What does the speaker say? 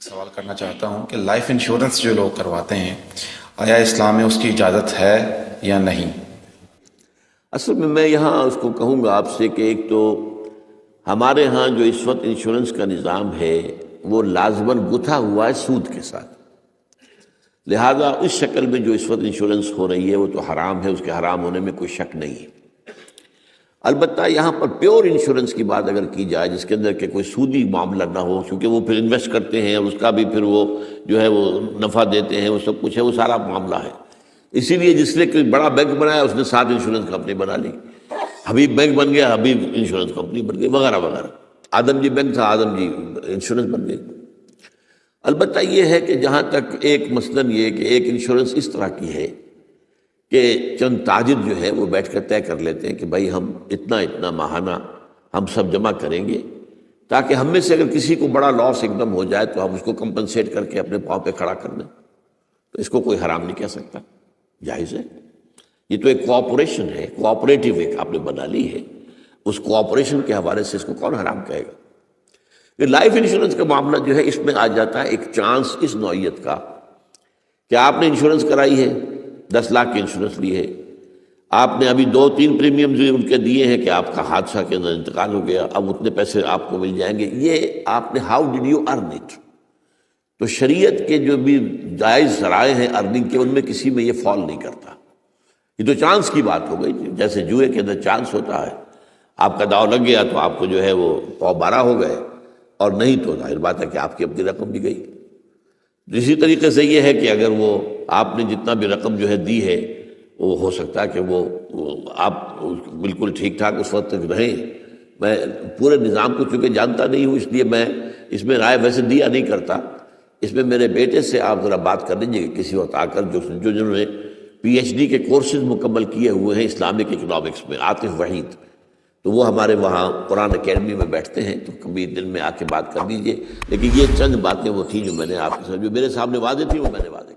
ایک سوال کرنا چاہتا ہوں کہ لائف انشورنس جو لوگ کرواتے ہیں آیا اسلام میں اس کی اجازت ہے یا نہیں؟ اصل میں یہاں اس کو کہوں گا آپ سے کہ ایک تو ہمارے ہاں جو اس وقت انشورنس کا نظام ہے وہ لازماً گتھا ہوا ہے سود کے ساتھ، لہذا اس شکل میں جو اس وقت انشورنس ہو رہی ہے وہ تو حرام ہے، اس کے حرام ہونے میں کوئی شک نہیں ہے۔ البتہ یہاں پر پیور انشورنس کی بات اگر کی جائے جس کے اندر کہ کوئی سودی معاملہ نہ ہو، کیونکہ وہ پھر انویسٹ کرتے ہیں اور اس کا بھی پھر وہ جو ہے وہ نفع دیتے ہیں، وہ سب کچھ ہے، وہ سارا معاملہ ہے۔ اسی لیے جس نے کوئی بڑا بینک بنایا اس نے 7 انشورنس کمپنی بنا لی، حبیب بینک بن گیا، حبیب انشورنس کمپنی بن گئی، وغیرہ وغیرہ۔ آدم جی بینک تھا، آدم جی انشورنس بن گئی۔ البتہ یہ ہے کہ جہاں تک ایک مثلاً یہ کہ ایک انشورنس اس طرح کی ہے کہ چند تاجر جو ہے وہ بیٹھ کر طے کر لیتے ہیں کہ بھائی ہم اتنا ماہانہ ہم سب جمع کریں گے تاکہ ہم میں سے اگر کسی کو بڑا لاس ایک دم ہو جائے تو ہم اس کو کمپنسیٹ کر کے اپنے پاؤں پہ کھڑا کر دیں، تو اس کو کوئی حرام نہیں کہہ سکتا، جائز ہے۔ یہ تو ایک کوآپریشن ہے، کوآپریٹو ایک آپ نے بنا لی ہے، اس کوآپریشن کے حوالے سے اس کو کون حرام کہے گا؟ یہ لائف انشورنس کا معاملہ جو ہے اس میں آ جاتا ہے ایک چانس اس نوعیت کا کہ آپ نے انشورنس کرائی ہے، 10 لاکھ کی انشورنس لی ہے، آپ نے ابھی 2-3 پریمیمز ان کے دیے ہیں کہ آپ کا حادثہ کے اندر انتقال ہو گیا، اب اتنے پیسے آپ کو مل جائیں گے، یہ آپ نے how did you earn it? تو شریعت کے جو بھی جائز ذرائع ہیں ارننگ کے ان میں کسی میں یہ فال نہیں کرتا، یہ تو چانس کی بات ہو گئی، جیسے جوئے کے اندر چانس ہوتا ہے، آپ کا داؤ لگ گیا تو آپ کو جو ہے وہ 12 ہو گئے، اور نہیں تو ظاہر بات ہے کہ آپ کی اپنی رقم بھی گئی۔ اسی طریقے سے یہ ہے کہ اگر وہ آپ نے جتنا بھی رقم جو ہے دی ہے وہ ہو سکتا ہے کہ وہ آپ بالکل ٹھیک ٹھاک اس وقت تک رہیں۔ میں پورے نظام کو چونکہ جانتا نہیں ہوں، اس لیے میں اس میں رائے ویسے دیا نہیں کرتا، اس میں میرے بیٹے سے آپ ذرا بات کر لیجیے کہ کسی وقت آ کر جنہوں نے PhD کے کورسز مکمل کیے ہوئے ہیں اسلامک اکنامکس میں، عاطف وحید، تو وہ ہمارے وہاں قرآن اکیڈمی میں بیٹھتے ہیں، تو کبھی دل میں آ کے بات کر دیجئے۔ لیکن یہ چند باتیں وہ تھیں جو میں نے آپ کے ساتھ جو میرے سامنے واضح تھی وہ میں نے واضح